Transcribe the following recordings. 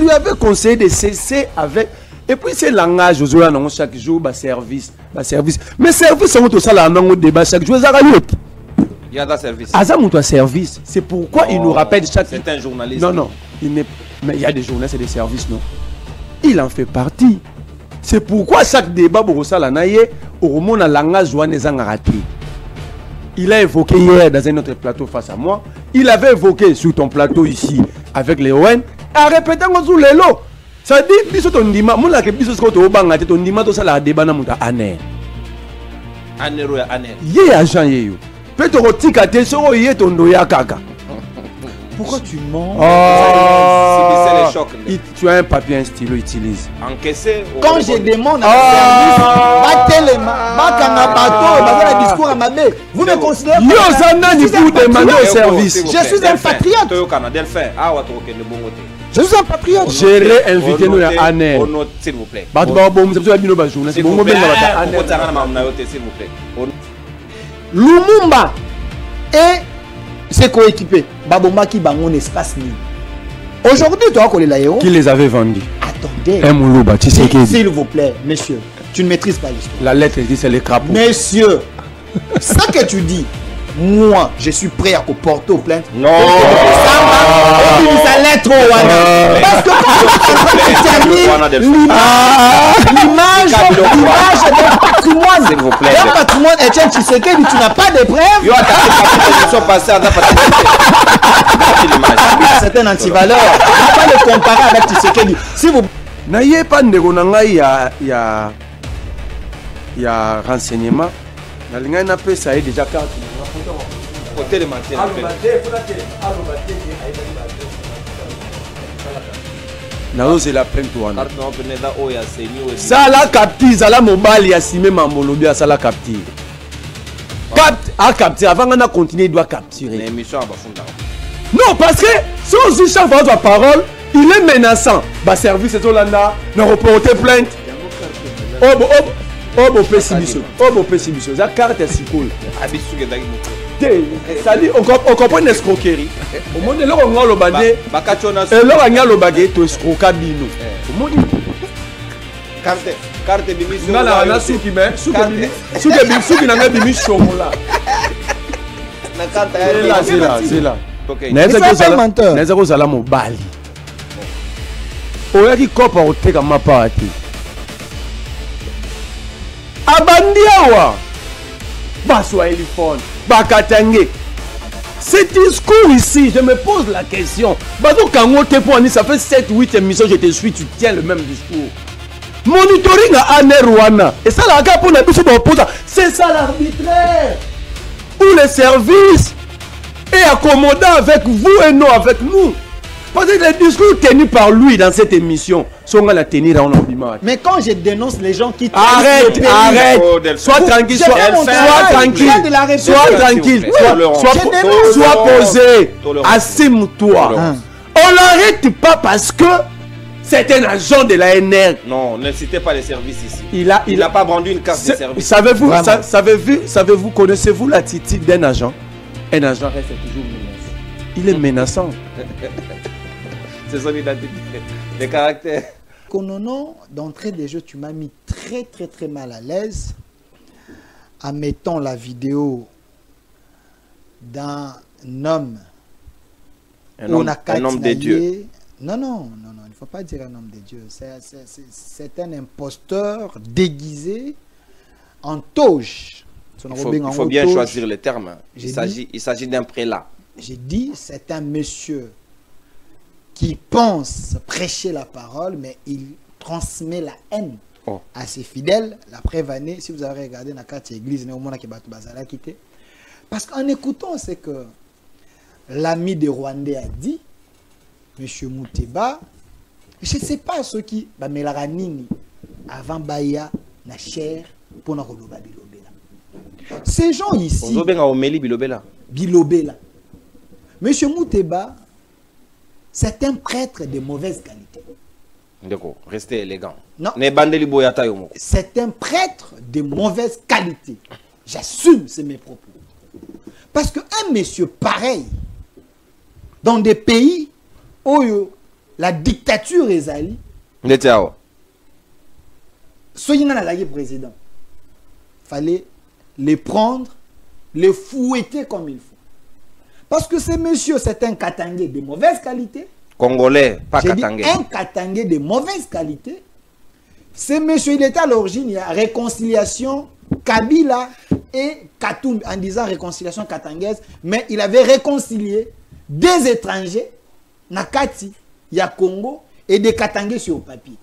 lui avais conseillé de cesser avec. Et puis c'est langage, chaque jour, service. Mais service, on ça là, on débat chaque jour. Il y a des services. Service. C'est pourquoi il nous rappelle chaque. C'est un journaliste. Non, mais il y a des journalistes et des services, non. Il en fait partie. C'est pourquoi chaque débat, au monde, langage, il a évoqué hier dans un autre plateau face à moi. Il avait évoqué sur ton plateau ici avec les ON. En répétant sous les lots. Ça dit, biso ton dima, mon la que biso sko to banga te ton dima to sala débat na muta aner. Anero ya aner. Yé agent yé yo. Peut te rotika te soro yé ton doya kaka. Pourquoi tu mens? C'est les chocs. Tu as un papier, un stylo, utilise. Encaissé. Quand je demande un service, un discours à ma mère, vous me considérez comme vous demandez au service. Je suis un patriote. Je suis un patriote. Gérer, inviter nous à Aner. S'il vous plaît. S'il vous plaît. Lumumba et ses coéquipiers. Babomba qui bangon espace libre. Aujourd'hui, toi, qui les avait vendus? Attendez. S'il vous plaît, monsieur, tu ne maîtrises pas l'histoire. La lettre dit c'est les crapauds. Monsieur, ça que tu dis, moi, je suis prêt à porter plainte. Non. Sa lettre parce que quand termine l'image d'un patrimoine. S'il vous plaît. Un patrimoine, Etienne Tshisekedi, tu n'as pas de preuves. C'est un antivaleur. On ne va pas le comparer avec Tshisekedi. Si vous n'ayez pas de il y a renseignement. Ça est déjà carte. C'est la plainte. Ça la captive, ça la mobile, il y a si même en ça la captive. Capture, avant qu'on a continué, il doit capturer. Non, parce que si on dit chaque fois la parole, il est menaçant. Bah, service est au landa, nous reporter plainte. Oh, pessimisme. La carte est si cool. Ça dit, on comprend une escroquerie. Au monde, là, on a le bagé. Et là, on a le bagé, tu escroquas bino. Au monde, carte de mission. Non, là, on a ceux qui mettent. Ceux qui n'ont pas de mission là. La carte est là, c'est là. N'est-ce pas ça, mon bali. On a dit qu'on peut ôter comme ma partie. Abandiawa Baswa Elifone Bakatenge. Ce discours ici, je me pose la question. Bazou Kango Tepouani, ça fait 7-8 émissions, je te suis, tu tiens le même discours. Monitoring à Anerwana. Et ça, la pour c'est ça l'arbitraire. Où le service est accommodant avec vous et non avec nous. Parce que les discours tenus par lui dans cette émission sont à la tenir en ambiment. Mais quand je dénonce les gens qui... Arrête. Sois tranquille, sois posé. Assume-toi. On n'arrête pas parce que c'est un agent de la NR. Non, ne citez pas les services ici. Il n'a pas vendu une carte de service. Savez-vous, connaissez-vous l'attitude d'un agent? Un agent reste toujours menaçant. Il est menaçant. C'est son identité, les caractères. Konono, d'entrée des jeux, tu m'as mis très mal à l'aise en mettant la vidéo d'un homme. Un homme de Dieu. Non, il ne faut pas dire un homme de Dieu. C'est un imposteur déguisé en toge. Il faut bien choisir les termes. Il s'agit d'un prélat. J'ai dit, c'est un monsieur qui pense prêcher la parole, mais il transmet la haine à ses fidèles. La preuve année, si vous avez regardé la carte église, parce qu'en écoutant, c'est que l'ami des Rwandais a dit, M. Mouteba, je ne sais pas ce qui, avant Baya, na cher, pour na Bilobela. Ces gens ici, Bilobela. M. Mouteba, c'est un prêtre de mauvaise qualité. D'accord, restez élégant. Non. C'est un prêtre de mauvaise qualité. J'assume, c'est mes propos. Parce qu'un monsieur pareil, dans des pays où la dictature ezali. Ndetiao. Soyez un président. Fallait les prendre, les fouetter comme il faut. Parce que ce monsieur, c'est un Katangé de mauvaise qualité. Congolais, pas Katangé. Un Katangé de mauvaise qualité. Ce monsieur, il était à l'origine, il y a réconciliation Kabila et Katumbi, en disant réconciliation katangaise, mais il avait réconcilié des étrangers, Nakati, il y a Congo, et des Katangés sur le papier.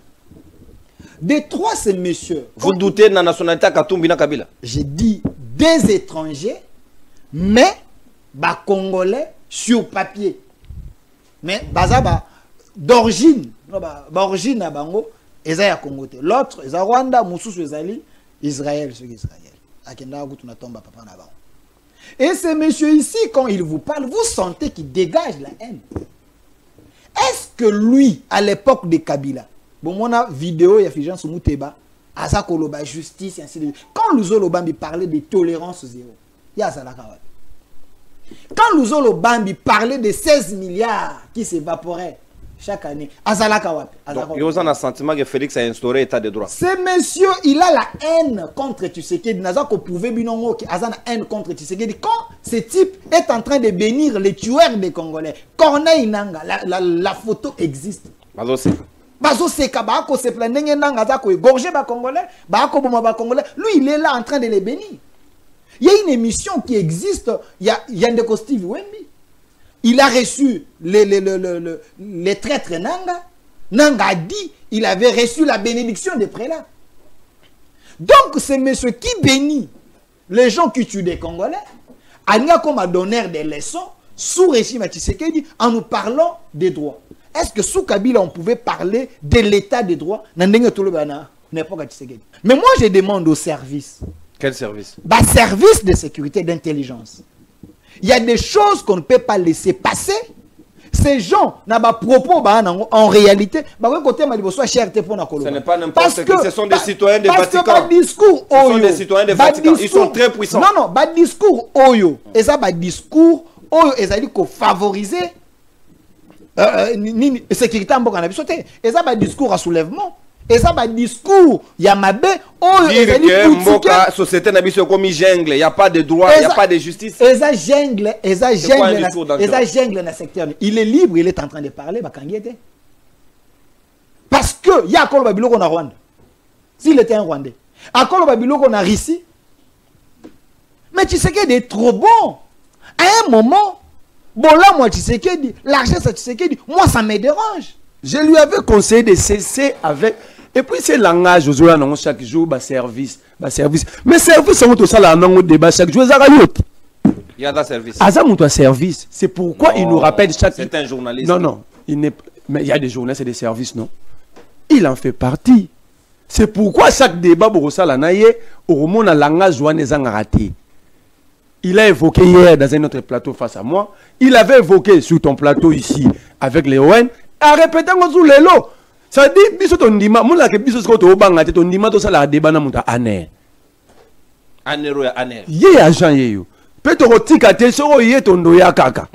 Des trois, ces messieurs. Vous doutez de la nationalité Katumbi na Kabila? J'ai dit des étrangers, mais bah, Congolais sur papier. Mais bazaba d'origine, d'origine à Bango, ils ont Congo. L'autre, ils ont Rwanda, Moussous, Israël, Israël, c'est Israël. Et ces messieurs ici, quand ils vous parlent, vous sentez qu'ils dégagent la haine. Est-ce que lui, à l'époque de Kabila, bon, mon vidéo, il y a Fijan Soumuteba, Azakoloba, justice, et ainsi de suite. Quand Louzo Lobambi parlait de tolérance zéro, il y a Zalakawa. Quand Louzo Lobambi parlait de 16 milliards qui s'évaporaient chaque année, Azalakawa. Donc, il y a un sentiment que Félix a instauré l'état de droit. Ce monsieur, il a la haine contre Tshisekedi. Nazako pouvait binongo qui a la haine contre Tshisekedi. Quand ce type est en train de bénir les tueurs des Congolais, Corneille Nanga, la photo existe. Bazo Seka, Bako se plaignait Nanga, Zako égorgé ba Congolais, Bako Boma ba Congolais. Lui, il est là en train de les bénir. Il y a une émission qui existe, il y a Yandeko Steve Wemby. Il a reçu les traîtres Nanga. Nanga a dit il avait reçu la bénédiction des prélats. Donc, c'est monsieur qui bénit les gens qui tuent des Congolais. Anya comme a donné des leçons sous régime Tshisekedi en nous parlant des droits. Est-ce que sous Kabila on pouvait parler de l'état des droits? Mais moi je demande au service. Quel service? Bah, service de sécurité d'intelligence. Il y a des choses qu'on ne peut pas laisser passer. Ces gens n'ont pas propos en réalité. Ce n'est pas n'importe qui, ce sont des citoyens du Vatican. Discours ce sont des citoyens du Vatican. Ils sont très puissants. Non, non, pas discours Oyo. Et ça, pas discours Oyo. Et ça dit qu'on favorise la sécurité en Bokana. Et ça, pas discours à soulèvement. Et ça, bah, discours, Yamabe, dire que Mboka, société n'a pas comme jungle, il n'y a pas de droit, il n'y a pas de justice. Et ça jungle, dans secteur. Il est libre, il est en train de parler, bah, quand il était. Parce que, il y a Akolo Babilo qu'on a Rwanda. S'il était un Rwandais. Akolo Babilo qu'on a Rissi. Mais tu sais qu'il est trop bon. À un moment, bon là, moi, tu sais qu'il dit, l'argent, ça, tu sais qu'il dit, moi, ça me dérange. Je lui avais conseillé de cesser avec. Et puis, c'est langage, chaque jour, service. Mais service, on ça là, on débat chaque jour. Il y a des services. Service. C'est pourquoi il nous rappelle chaque. C'est un journaliste. Non, non. Mais il y a des journalistes et des services, non? Il en fait partie. C'est pourquoi chaque débat, au moment où langage, raté. Il a évoqué hier dans un autre plateau face à moi. Il avait évoqué sur ton plateau ici avec les ON. À répéter sous les lots. Ça dit, biso ton dima, moula ke biso sko to banga te ton dima to sala débat na muta aner. Anero ya aner. Yé agent yé yo. Peut-être rotika te soro yé ton doya kaka.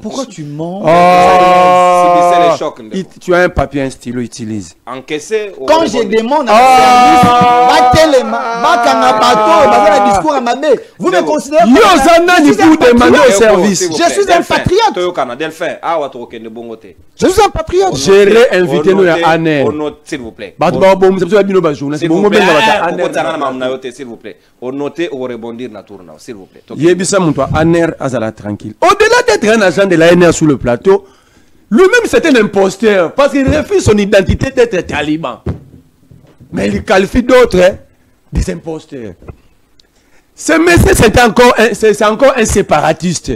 Pourquoi tu mens? Les chocs, tu as un papier, un stylo, utilise. Encaissé. Quand je demande à service, discours à ma mère, vous me considérez vous demandez au service. Je suis un patriote. Je suis un patriote. J'ai invité nous à Aner. S'il vous plaît. S'il vous plaît. Au noter ou rebondir na tourna, s'il vous plaît. Yebisa mon toi, Aner Azala tranquille. Au-delà d'être un agent de l'ANR sur le plateau, lui-même c'est un imposteur parce qu'il refuse son identité d'être taliban. Mais il qualifie d'autres des imposteurs. Ce monsieur c'est encore un séparatiste.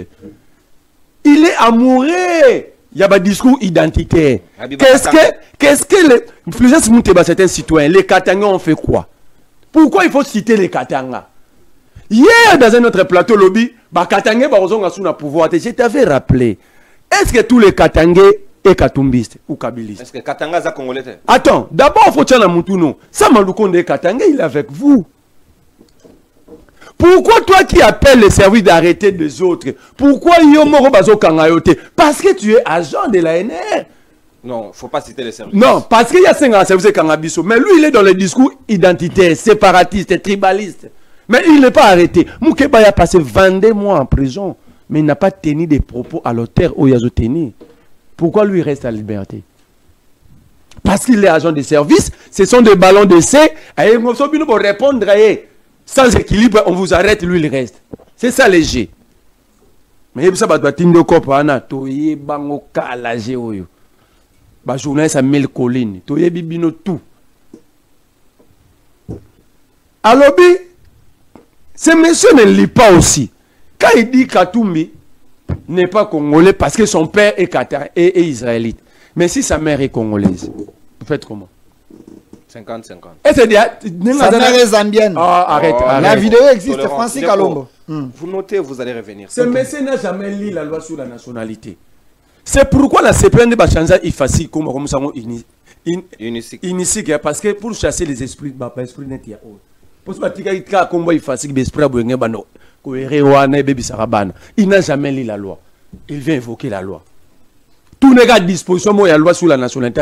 Il est amoureux. Il y a un discours identitaire. Qu'est-ce que les Fulgence Mouteba, c'est un citoyen. Les Katanga ont fait quoi? Pourquoi il faut citer les Katanga? Hier, dans un autre plateau lobby, Katanga va sous le pouvoir. Je t'avais rappelé. Est-ce que tous les Katangais sont katumbistes ou kabilistes? Est-ce que Katanga est congolais? Attends, d'abord, il faut que Moutuno. Ça m'a dit Katanga, il est avec vous. Pourquoi toi qui appelles les services d'arrêter des autres? Pourquoi Yomo Bazo Kangayote? Parce que tu es agent de l'ANR. Non, il ne faut pas citer les services. Non, parce qu'il y a 5 services Kangabiso. Mais lui, il est dans le discours identitaire, séparatiste, tribaliste. Mais il n'est pas arrêté. Moukeba a passé 22 mois en prison. Mais il n'a pas tenu des propos à l'auteur où il a tenu. Pourquoi lui reste à la liberté? Parce qu'il est agent de service. Ce sont des ballons d'essai. Et pour répondre sans équilibre, on vous arrête, lui il reste. C'est ça léger. Mais ça va être une copana. Toye bango kalage oyo. Ba journaliste à Mel Colline. Toye bibino tout. Alors, ce monsieur ne lit pas aussi. Quand il dit Katoumbi n'est pas congolais parce que son père est est israélite. Mais si sa mère est congolaise, vous faites comment? 50-50. Sa mère est zambienne. Ah, arrête. La vidéo existe, Francis Kalombo. Vous notez, vous allez revenir. Ce monsieur n'a jamais lu la loi sur la nationalité. C'est pourquoi la CPN va changer IFASI comme ça unique. Parce que pour chasser les esprits, l'esprit net, il y a autre. Il n'a jamais lu la loi. Il vient évoquer la loi. Tout n'est qu'à disposition de la loi sur la nationalité.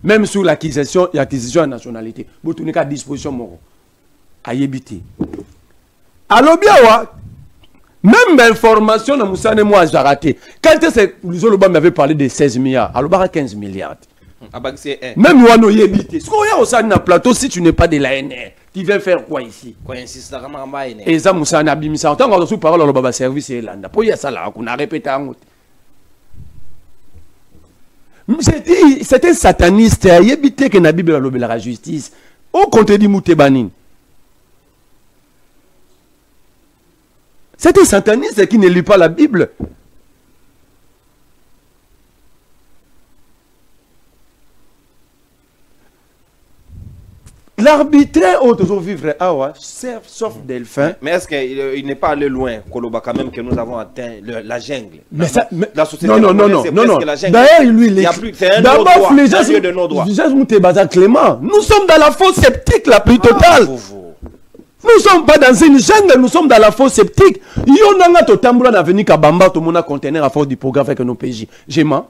Même sur l'acquisition de la nationalité. Tout n'est qu'à disposition à yébiter. Alors bien, même l'information de Moussa Nemo j'ai raté. Quand Zoloba m'avait parlé de 16 milliards, alors 15 milliards. Même Wano yébité. Ce qu'on y a au sein d'un plateau, si tu n'es pas de l'ANR, tu viens faire quoi ici? Et ça, Moussa Nabimisa, en tant que sous parole, le service est là. Pour y a ça là, on a répété un autre. C'était sataniste. Il yébité que la Bible a la justice. Au contredit Moutébanine. C'est un sataniste qui ne lit pas la Bible. L'arbitraire toujours vivre sauf Delphin. Mais est-ce qu'il n'est pas allé loin, Koloba, quand même, que nous avons atteint la jungle? Mais ça, la société non. D'ailleurs, lui, il est. D'abord, les gens sont Clément. Nous sommes dans la fausse sceptique la plus totale. Nous ne sommes pas dans une jungle, nous sommes dans la fausse sceptique. Yonanga to tambula na venu kabamba to mona conteneur à force du programme avec nos PJ. J'aime.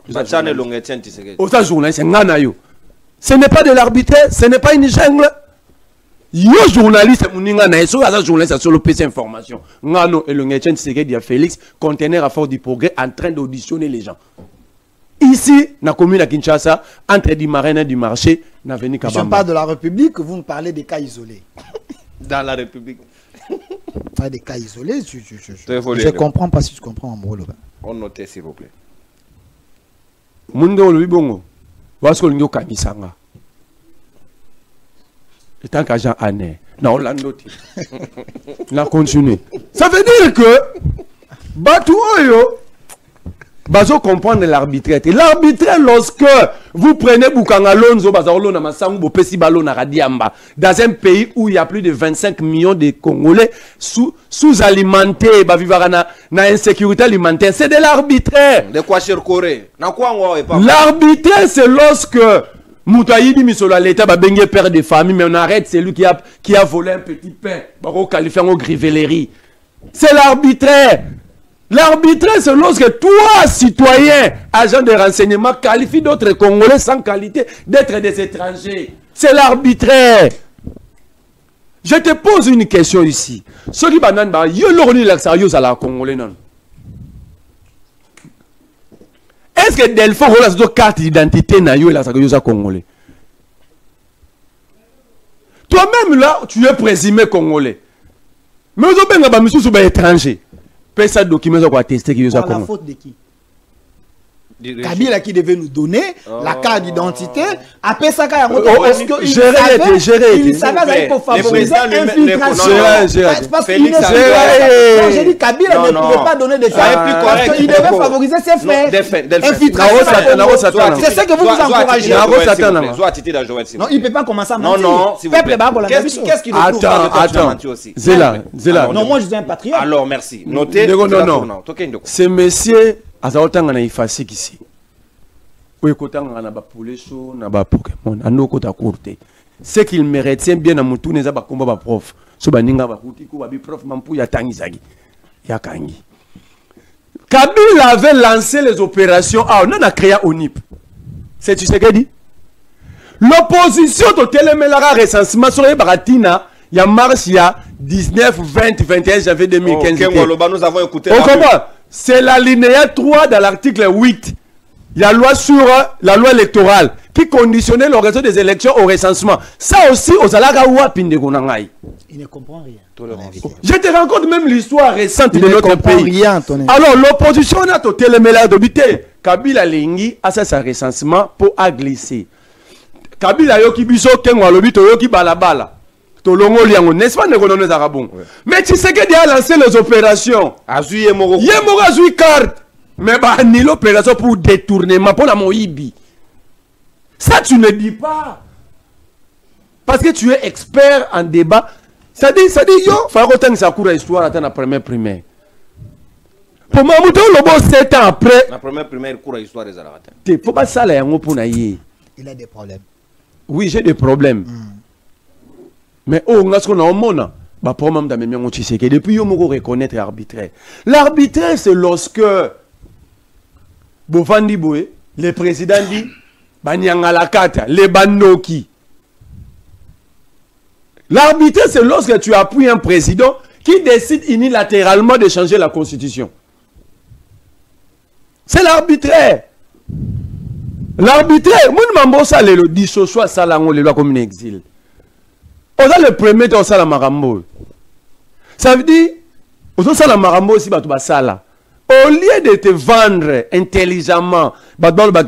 Ce n'est pas de l'arbitraire, ce n'est pas une jungle. Yo journaliste muninga na eso asa journaliste sur le PC information. Ngano et le Ngetchen Tshisekedi Félix conteneur à force du progrès en train d'auditionner les gens. Ici, dans la commune de Kinshasa, entre du marin et du marché, na venu kabamba. Je parle de la République, vous me parlez des cas isolés. Dans la République. Pas des cas isolés, je comprends pas si tu comprends en mot. On note s'il vous plaît. Mundo Louis-Bongo, Wasko Lingo Kamisanga. Et tant qu'agent année, on l'a noté. On a continué. Ça veut dire que Batou Oyo, Bazo comprendre l'arbitraire. L'arbitraire, lorsque vous prenez Boukangalonzo, Bazarolo, Namasangou, Pessi Balo, Naradiamba, dans un pays où il y a plus de 25 millions de Congolais sous-alimentés, Bavivarana, na insécurité alimentaire, c'est de l'arbitraire. De quoi sur Corée? L'arbitraire, c'est lorsque Moutaïdi Misola, l'État va baigner père de famille, mais on arrête celui qui a volé un petit pain, Baro qualifié en grivellerie. C'est l'arbitraire. L'arbitraire, c'est lorsque toi, citoyen, agent de renseignement, qualifie d'autres Congolais sans qualité d'être des étrangers. C'est l'arbitraire. Je te pose une question ici. Ceux qui banane, yo l'orni l'axarios à la Congolais, non? Est-ce que Delphine a une carte d'identité na yo l'axarios à Congolais? Toi-même là, tu es présumé Congolais. Mais vous avez un monsieur sur étranger. Paye ça document pour attester qu'il y a la faute de qui? Kabila qui devait nous donner la carte d'identité. Après ça, il savait pour favoriser l'infiltration. J'ai dit Kabila ne pouvait pas donner des choses. Il devait favoriser ses faits. C'est ce que vous encouragez. Non, il ne peut pas commencer à mentir. Non, qu'est-ce qui nous trouve Attends, Zéla. Non, moi je suis un patriote. Alors, merci. Notez. Non. C'est monsieur Azawatanga na ifasi ici. Oui, kotanga na ba pouleso na ba Pokémon, anoko ta courte. Ce qu'il me retient bien na mutu neza ba komba ba prof. So ba ninga ba kuti ko ba bi prof mampu ya tangizagi. Ya kangi. Kabila avait lancé les opérations. Ah, on a créé ONIP. C'est tu sais qu'elle dit? L'opposition de Télémélara recensement sur les Baratina, il y a mars, il y a 19, 20, 21 janvier 2015. Nous avons écouté. On comprend? C'est l'alinéa 3 dans l'article 8. Il y a loi sur la loi électorale qui conditionnait l'organisation des élections au recensement. Ça aussi, aux Alagawa Pindegonangai. Il ne comprend rien. Je te raconte même l'histoire récente de notre pays. Rien, alors, l'opposition a toté le mélange d'habiter. Kabila Lengi a ça recensement pour glisser. Kabila Yoki Biso Kenwa Lobito Yoki Balabala. Tolongo Liango, n'est-ce pas, Negonones Arabon? Mais tu sais qu'il a lancé les opérations. Azui Yemoro. Yemoro Azui carte. Mais bah, ni l'opération pour détournement, pour la Moïbi. Ça, tu ne dis pas. Parce que tu es expert en débat. Ça dit, yo, il faut que ça court à l'histoire à la première primaire. Pour moi, le bon 7 ans après. La première primaire court à l'histoire des Arabes. Il faut pas ça, là, pour naïe. Il a des problèmes. Oui, j'ai des problèmes. Mais on a ce qu'on a au monde. Depuis, on me reconnaître l'arbitraire. L'arbitraire, c'est lorsque Bofandi Boué, le président dit Banyangalakata, les Bandoki. L'arbitraire, c'est lorsque tu appuies un président qui décide unilatéralement de changer la constitution. C'est l'arbitraire. L'arbitraire, moi, je ne le dis ce soir, ça, le loi comme un exil. On a le premier temps, ça, la marambo. Ça veut dire, on a la marambo aussi, ça, là. Au lieu de te vendre intelligemment,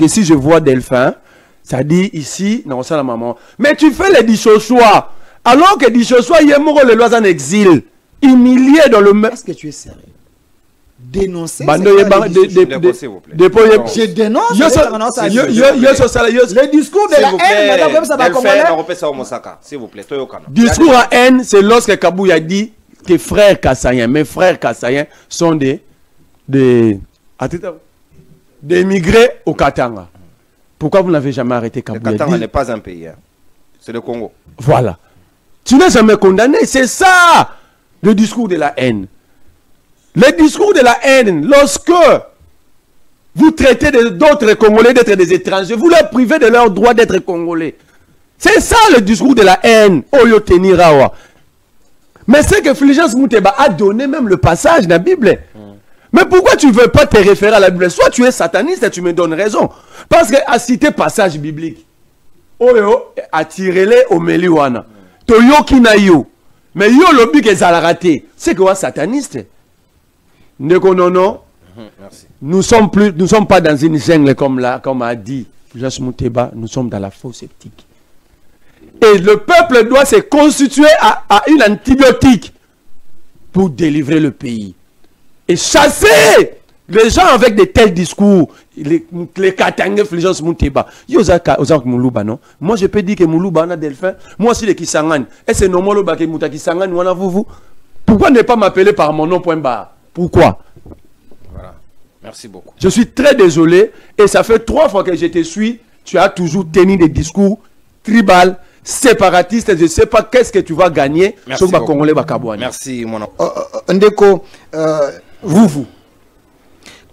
si je vois Delphin, ça dit ici, non, ça, la maman. Mais tu fais les Dichochois. Alors que Dichochois, il y a le loi en exil, humilié dans le même. Est-ce que tu es sérieux? Dénoncer. Je dénonce le discours de la haine, madame, ça va s'il vous plaît. Discours à haine, c'est lorsque Kabou a dit que frères Kassaïens, mes frères Kassaïens sont des immigrés au Katanga. Pourquoi vous n'avez jamais arrêté Kabou? Le Katanga n'est pas un pays, hein. C'est le Congo. Voilà. Tu n'es jamais condamné, c'est ça le discours de la haine. Le discours de la haine, lorsque vous traitez d'autres Congolais d'être des étrangers, vous leur privez de leur droit d'être Congolais. C'est ça le discours de la haine. Oyo Tenirawa. Mais c'est que Fulgence Mouteba a donné même le passage dans la Bible. Mais pourquoi tu ne veux pas te référer à la Bible? Soit tu es sataniste et tu me donnes raison. Parce que à citer passage biblique, Oyo attirez-les au Meliwana. Toyo Kinayo. Mais yo lobi que ça l'a raté. C'est que sataniste. Non. Merci. Nous sommes pas dans une jungle comme a dit Fulgence Mouteba, nous sommes dans la fausse sceptique. Et le peuple doit se constituer à une antibiotique pour délivrer le pays. Et chasser les gens avec de tels discours, les Katangé, Fulgence Mouteba. Non? Moi je peux dire que Moulouba a Delphin, moi aussi les Kisangani. Et c'est normal que Mouta Kisangani, vous. Pourquoi ne pas m'appeler par mon nom point barre? Pourquoi? Voilà. Merci beaucoup. Je suis très désolé et ça fait 3 fois que je te suis. Tu as toujours tenu des discours tribal, séparatistes. Je ne sais pas qu'est-ce que tu vas gagner sur le Congolais Bakabouani. Merci, mon nom. Ndeko, vous.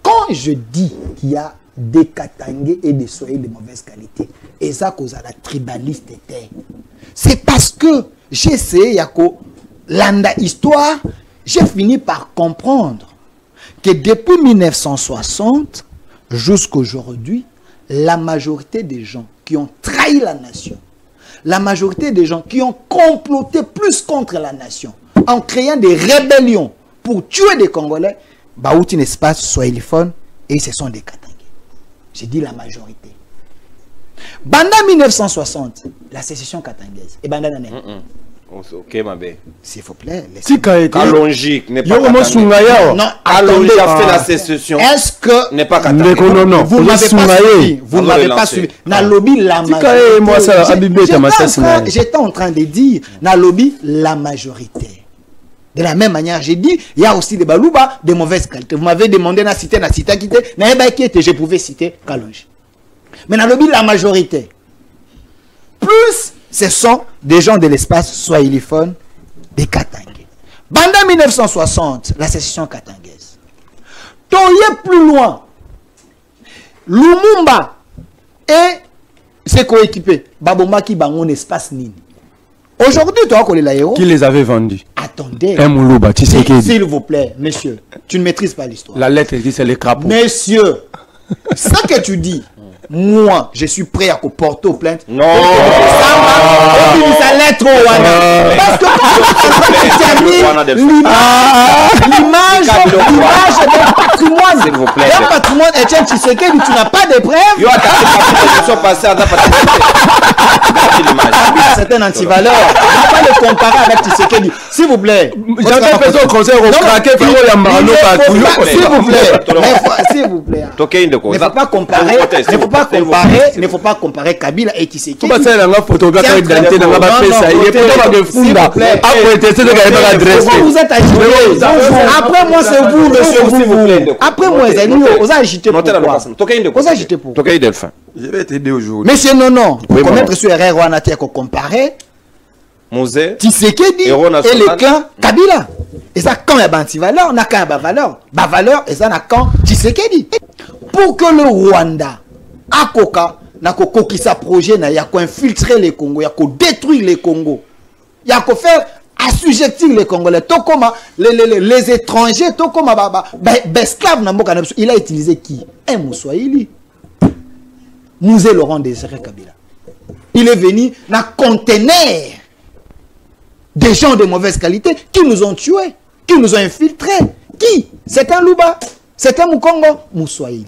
Quand je dis qu'il y a des Katangais et des Soyez de mauvaise qualité, et ça cause à la tribaliste était, c'est parce que j'ai essayé, Yako, l'anda histoire. J'ai fini par comprendre que depuis 1960 jusqu'à aujourd'hui, la majorité des gens qui ont trahi la nation, la majorité des gens qui ont comploté plus contre la nation, en créant des rébellions pour tuer des Congolais, bah, où un espace swahiliphone et ce sont des Katangais. J'ai dit la majorité. Banda 1960, la sécession katangaise. Et Banda Nané. Ok, ma belle. S'il vous plaît. Kalonji n'est pas Katangais. Non, Kalonji a fait la sécession. Est-ce que n'est pas Katangais? Non. Vous ne m'avez pas suivi. Vous ne m'avez pas suivi. Na lobby la majorité. J'étais en train de dire, na lobby la majorité. De la même manière, j'ai dit, il y a aussi des balouba de mauvaise qualité. Vous m'avez demandé de citer, je pouvais citer Kalonji. Mais na lobby la majorité. Plus ce sont des gens de l'espace swahiliphone des Katangais. Banda 1960, la sécession katangaise. Toye plus loin. Lumumba et c'est coéquipé. Babomaki bangon espace nini. Aujourd'hui, toi, qu'on est l'aéro. Qui les avait vendus? Attendez. Un Moulouba, tu sais qui. S'il vous plaît, monsieur, tu ne maîtrises pas l'histoire. La lettre dit c'est les crapauds. Monsieur, ce que tu dis, moi, je suis prêt à porter plainte. Non. Sa lettre au Wana. Parce que l'image d'un patrimoine. S'il vous plaît. D'un patrimoine, Etienne Tshisekedi, tu n'as pas de preuves. Yo, c'est un antivaleur. On ne va pas le comparer avec Tshisekedi. S'il vous plaît. J'avais fait au conseil au craqué, s'il vous plaît. S'il vous plaît. Il ne faut pas comparer. Il ne faut pas comparer Kabila et Tshisekedi. Vous êtes agité. Après moi, c'est vous, monsieur. Après moi, c'est nous. Vous agitez pourquoi? Vous agitez pourquoi? Je vais t'aider aujourd'hui. Monsieur non. Pour mettre sur RR, on a comparé Tshisekedi et le clan Kabila. Et ça, quand il y a une valeur, on a quand il y a valeur. Ma valeur, et ça, on a quand Tshisekedi. Pour que le Rwanda, à Koka, qui sa projet, il y a qu'à infiltrer les Congos, il y a qu'à détruire les Congos, il y a qu'à faire assujettir les Congolais. Tout comme les étrangers, tout comme esclaves, il a utilisé qui? Un Moussoaïli. Mouzé Laurent Désiré Kabila. Il est venu dans un conteneur des gens de mauvaise qualité qui nous ont tués, qui nous ont infiltrés. Qui? C'est un Louba, c'est un Moukongo, Moussoaïli.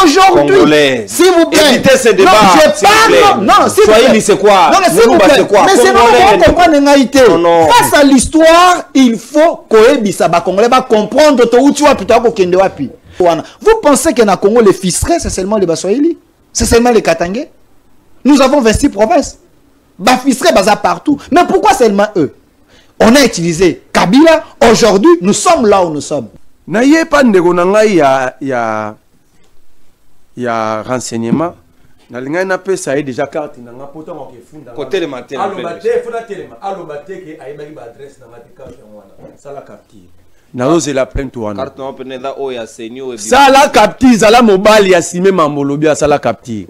Aujourd'hui, s'il vous plaît, évitez ce débat. Non, je parle. Non, s'il vous plaît. C'est quoi? Non, mais s'il vous plaît. Mais c'est vraiment comprendre l'égalité. Face à l'histoire, il faut que Congolais va comprendre où tu vas plutôt qu'au Kende Wapi. Vous pensez que dans le Congo, les fistrés, c'est seulement les Baswahili? C'est seulement les Katangais? Nous avons 26 provinces. Bafistrés, baza partout. Mais pourquoi seulement eux? On a utilisé Kabila. Aujourd'hui, nous sommes là où nous sommes. N'ayez pas de il y a renseignement. N'a pas ça déjà carte n'a pourtant on funda. Côté le matin. Allo baté, faut la télé. Allo baté que aïe bagi adresse na mati carte wana. Ça la capture. Nazo c'est la plainte wana. Carte on peut là o ya senio. Ça la capture, ça la mobile ya simé mamolobi ça la capture.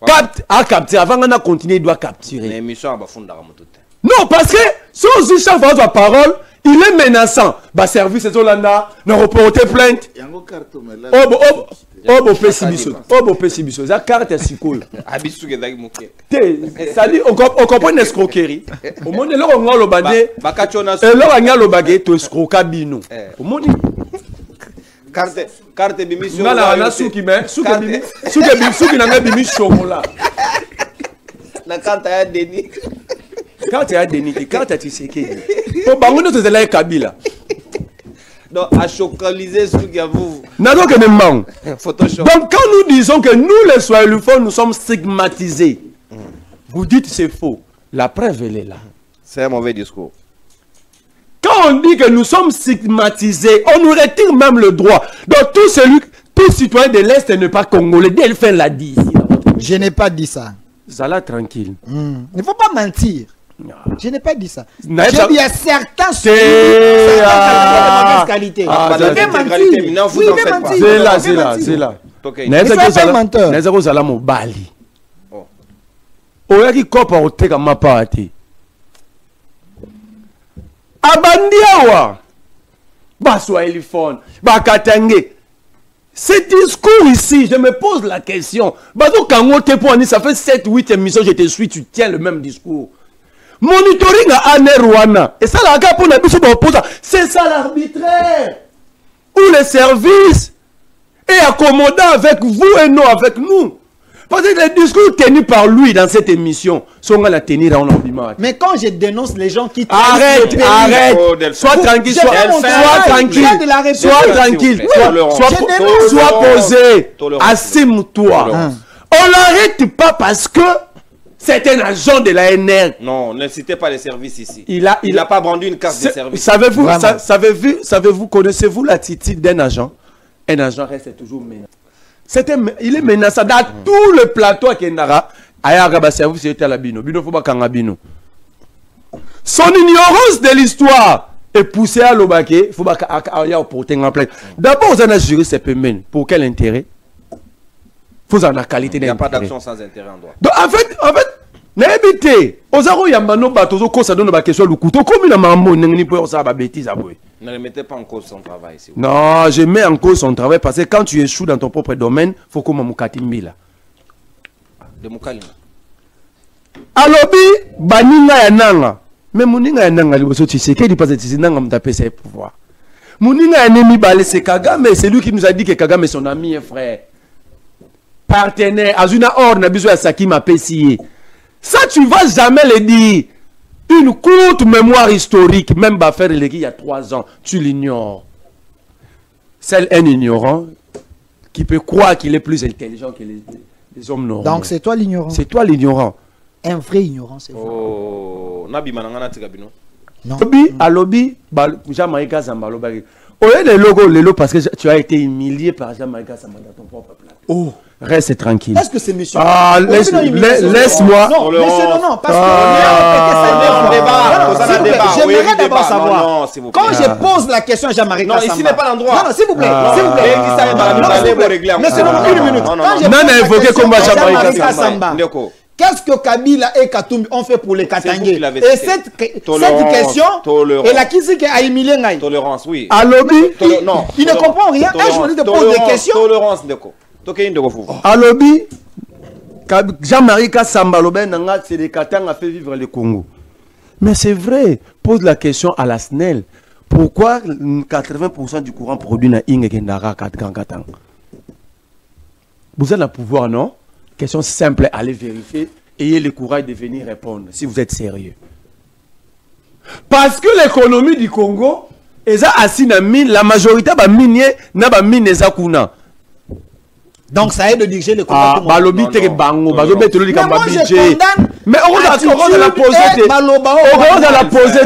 Capte à capturer avant on a continué doit capturer. L'émission va funda comme tout. Non parce que sans juste avoir la parole, il est menaçant. Ba service et Zolanda, n'a reporté plainte. Oh, Pessibiso. La carte est si cool. Ça dit, on comprend une escroquerie. Au monde, là, on a le bagé. Et là, on a le bagé, tu escroquas bino. Au monde, carte bimission. On a un sou qui met, sou qui n'a pas bimission là. La carte a déni. Carte a déni, carte a tissé. Pour Bangono, c'est là Kabila. Donc, à chocaliser ce qu'il y a vous. Photoshop. Donc, quand nous disons que nous, les Swahilophones, nous sommes stigmatisés, vous dites c'est faux. La preuve, elle est là. C'est un mauvais discours. Quand on dit que nous sommes stigmatisés, on nous retire même le droit. Donc, tout citoyen de l'Est n'est pas congolais. Delphin l'a dit ici. Je n'ai pas dit ça. Zala tranquille. Il ne faut pas mentir. Je n'ai pas dit ça. J'ai dit il y a certains c'est qualité. C'est là. N'est-ce pas mobali. Oyaki kopa oteka mapati. Abandiawa. Baswahilifone. Bakatange. Ce discours ici, je me pose la question. Ça fait 7-8 émissions, je te suis, tu tiens le même discours. Monitoring à Anerwana. Et ça, c'est ça l'arbitraire. Où les services est accommodant avec vous et non avec nous. Parce que les discours tenus par lui dans cette émission sont à la tenir en ordinaire. Mais quand je dénonce les gens qui... Arrête. Sois tranquille. Sois posé. Assume-toi. On l'arrête pas parce que c'est un agent de la NR. Non, ne citez pas les services ici. Il n'a pas vendu une carte de service. Savez-vous, connaissez-vous l'attitude d'un agent? Un agent reste toujours menaçant. Il est menaçant dans tout le plateau à Kendara. Son ignorance de l'histoire est poussée à l'Obake. Il faut porter en plainte. D'abord, on a juré ces paiements. Pour quel intérêt? faut en la qualité. Il n'y a pas d'action sans intérêt en droit. Donc en fait, n'habitez. Ozaro Yambano Batozo Kosa donne ma question le couteau. Comme il a mambo, n'engni pour ça, ma bêtise à vous. Ne remettez pas en cause son travail. Si vous... Non, je mets en cause son travail parce que quand tu échoues dans ton propre domaine, il faut que mon Moukatimbi là. De Moukalina. Alobi, Baninga Yananga. Mais Mouninga Yananga, tu sais qu'il passe de Nanga m'taper ses pouvoirs. Mouninga Yanemi Balé, c'est Kagame, c'est lui qui nous a dit que Kagame est son ami et frère. Partenaire, Azuna Or, Nabizo Asaki m'a payé. Ça, tu vas jamais le dire. Une courte mémoire historique, même Baffer il y a 3 ans, tu l'ignores. C'est un ignorant qui peut croire qu'il est plus intelligent que les hommes normaux. Donc c'est toi l'ignorant. C'est toi l'ignorant. Un vrai ignorant, c'est vrai. Oh, Nabi Manangana Tigabino. Non. Alobi, Jean-Marie Zamba, Lobari. Oye le logo, parce que tu as été humilié par Jean-Marie Zamba dans ton propre plat. Oh. Reste tranquille. Est-ce que c'est monsieur? Ah, laisse-moi. Non, monsieur, non, parce que j'aimerais d'abord savoir. Quand je pose la question à Jean-Marie Kassamba. Non, ici n'est pas l'endroit. Non, s'il vous plaît, s'il vous plaît. Monsieur, une minute. Quand je pose la question à Jean-Marie Kassamba, qu'est-ce que Kabila et Katumbi ont fait pour les Katangais? Et cette question, et la qui a humilié Ngaï. Tolérance, oui. Alobi, non. Il ne comprend rien. Un journaliste pose des questions. Tolérance, d'accord. Alobi, Jean-Marie Kassamba, c'est des Katang a fait vivre le Congo. Mais c'est vrai, pose la question à la SNEL. Pourquoi 80% du courant produit dans Ingendara Katang? Vous avez le pouvoir, non? Question simple, allez vérifier. Ayez le courage de venir répondre si vous êtes sérieux. Parce que l'économie du Congo est assise dans mine, la majorité de mine n'a pas mine kuna. Donc ça aide de diriger le combat. Ah, balobi te bango, balobi te le moi je condamne. Mais on va la poser. On va la poser.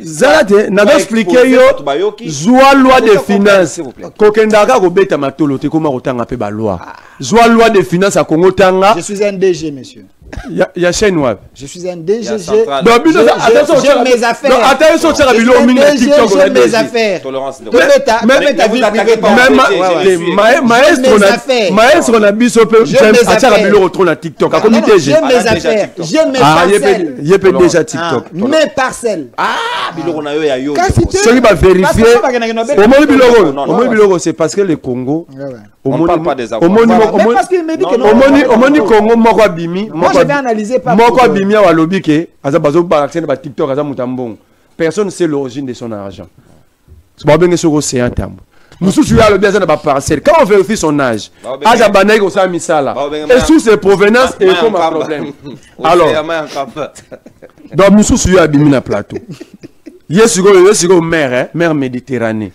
Zalate, n'a expliqué yo. Zoa loi des finances. Kokendaka ko beta matolo te koma kotanga pe ba loi. Zoa loi des finances à Congo tanga. Je suis un DG, monsieur. Ya chaîne web. Je suis un DG. J'ai mes affaires. Non, attention, j'ai mes affaires. Maestro na biso pe ataka bilo trop na TikTok. Comme DG. J'ai mes affaires. J'ai mes parcelles. Il peut déjà TikTok. Mes parcelles. Ah, bilo na yo ya yo. Celui va vérifier. Au moins bilo c'est parce que le Congo. On ne parle pas des affaires. Parce qu'il me dit que non. Congo moko abimi. Moi je vais analyser par moko abimi wa lobi ke azabazo ba TikTok azamutambong. Personne ne sait l'origine de son argent. C'est pas bien sur l'océan tambo. Moussou tu as le bien de ba parcelle. Quand on vérifie son âge, azabanay ko sa misala. Et sous ses provenances et comme un problème. Alors donc Moussou tu as abimi na plateau. Yesugo mère Méditerranée.